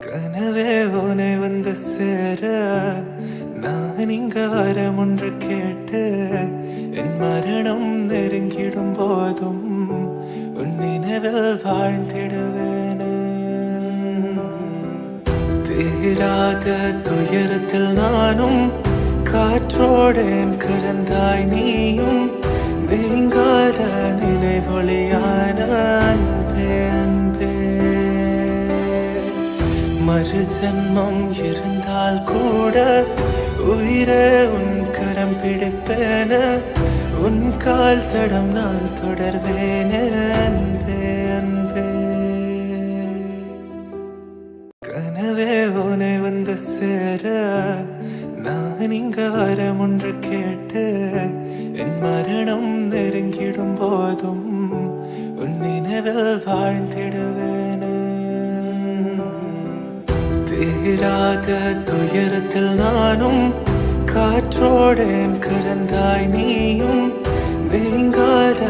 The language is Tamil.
கனவே உனை வந்து சேர நான் இங்க வரம் ஒன்று கேட்டு என் மரணம் நெருங்கிடும் போதும் உன் நினைவில் வாழ்ந்திடுவேன். தீராத துயரத்தில் நானும் காற்றோடேன் கலந்தாய் நீயும் நீங்காத நினைவொளியான அன்பே அன்பே. மறு ஜன்மம் இருந்தால் கூட உயிரே உன் கரம் பிடிப்பேன உன் கால் தடம் நான் தொடர்வேன் அன்பே அன்பே. கனவே உனை வந்து சேர நான் இங்க வரம் ஒன்று கேட்டு என் மரணம் நெருங்கிடும் போதும் உன் நினைவில் வாழ்ந்திடுவேன். தீராத துயரத்தில் நானும் காற்றோடேன் கலந்தாய் நீயும் நீங்காத